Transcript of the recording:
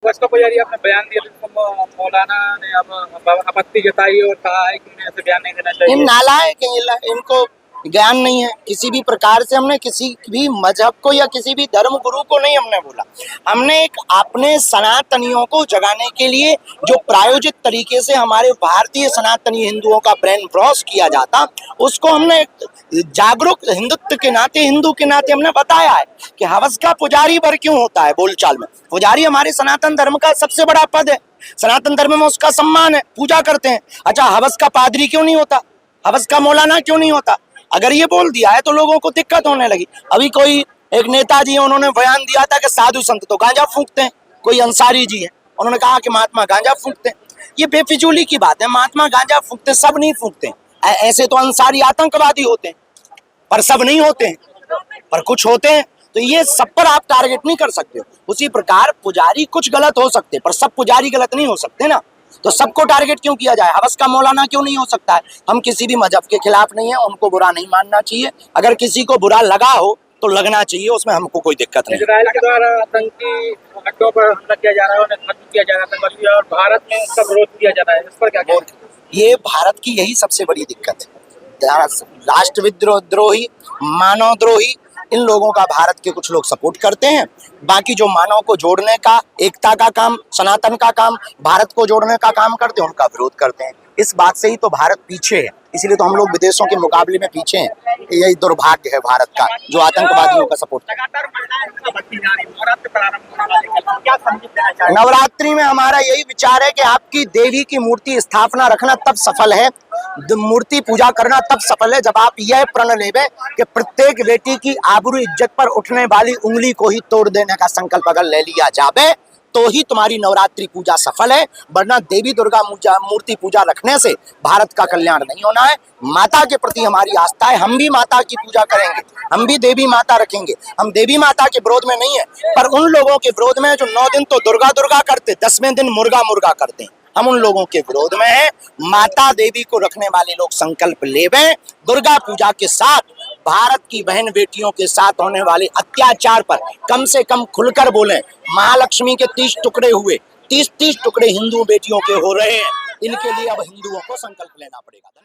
हवस का पुजारी आपने बयान दिया तो मौलाना ने अब आपत्ति जताई और कहा है कि उन्हें ऐसे बयान नहीं देना ये चाहिए। नालायक है, इनको ज्ञान नहीं है किसी भी प्रकार से। हमने किसी भी मजहब को या किसी भी धर्म गुरु को नहीं हमने बोला। हमने एक अपने सनातनियों को जगाने के लिए जो प्रायोजित तरीके से हमारे भारतीय सनातनी हिंदुओं का ब्रेन वॉश किया जाता, उसको हमने जागरूक हिंदुत्व के नाते, हिंदू के नाते हमने बताया है कि हवस का पुजारी वर क्यों होता है। बोलचाल में पुजारी हमारे सनातन धर्म का सबसे बड़ा पद है, सनातन धर्म में उसका सम्मान है, पूजा करते हैं। अच्छा, हवस का पादरी क्यों नहीं होता, हवस का मौलाना क्यों नहीं होता? अगर ये बोल दिया है तो लोगों को दिक्कत होने लगी। अभी कोई एक नेताजी है, उन्होंने बयान दिया था कि साधु संत तो गांजा फूंकते हैं। कोई अंसारी जी है, उन्होंने कहा कि महात्मा गांजा फूंकते हैं। ये बेफिजूली की बात है, महात्मा गांजा फूंकते, सब नहीं फूंकते। ऐसे तो अंसारी आतंकवादी होते हैं, पर सब नहीं होते हैं, पर कुछ होते हैं। तो ये सब पर आप टारगेट नहीं कर सकते हो। उसी प्रकार पुजारी कुछ गलत हो सकते, पर सब पुजारी गलत नहीं हो सकते ना। तो सबको टारगेट क्यों किया जाए? हवस का मौलाना क्यों नहीं हो सकता है? हम किसी भी मजहब के खिलाफ नहीं है, उनको बुरा नहीं मानना चाहिए। अगर किसी को बुरा लगा हो तो लगना चाहिए, उसमें हमको कोई दिक्कत नहीं। इजराइल के द्वारा आतंकी अड्डों पर हमला किया जा रहा है, उन्हें खत्म किया जा रहा है और भारत में उसका विरोध किया जा रहा है, इस पर क्या कहते हैं? ये भारत की यही सबसे बड़ी दिक्कत है। राष्ट्रविद्रोही, मानवद्रोही, इन लोगों का भारत के कुछ लोग सपोर्ट करते हैं। बाकी जो मानव को जोड़ने का, एकता का काम, सनातन का काम, भारत को जोड़ने का काम करते हैं, उनका विरोध करते हैं। इस बात से ही तो भारत पीछे है, इसीलिए तो हम लोग विदेशों के मुकाबले में पीछे हैं। यही दुर्भाग्य है भारत का, जो आतंकवादियों का सपोर्ट करता है। नवरात्रि में हमारा यही विचार है कि आपकी देवी की मूर्ति स्थापना रखना तब सफल है, मूर्ति पूजा करना तब सफल है, जब आप यह प्रण लेवे कि प्रत्येक बेटी की आबरू इज्जत पर उठने वाली उंगली को ही तोड़ देने का संकल्प अगर ले लिया जावे तो ही तुम्हारी नवरात्रि पूजा सफल है। वरना देवी दुर्गा मूर्ति पूजा रखने से भारत का कल्याण नहीं होना है। माता के प्रति हमारी आस्था है, हम भी माता की पूजा करेंगे, हम भी देवी माता रखेंगे। हम देवी माता के विरोध में नहीं है, पर उन लोगों के विरोध में जो 9 दिन तो दुर्गा दुर्गा करते, 10वें दिन मुर्गा मुर्गा करते हैं, हम उन लोगों के विरोध में हैं। माता देवी को रखने वाले लोग संकल्प लेवें, दुर्गा पूजा के साथ भारत की बहन बेटियों के साथ होने वाले अत्याचार पर कम से कम खुलकर बोलें। महालक्ष्मी के 30 टुकड़े हुए, 30 टुकड़े हिंदू बेटियों के हो रहे हैं, इनके लिए अब हिंदुओं को संकल्प लेना पड़ेगा।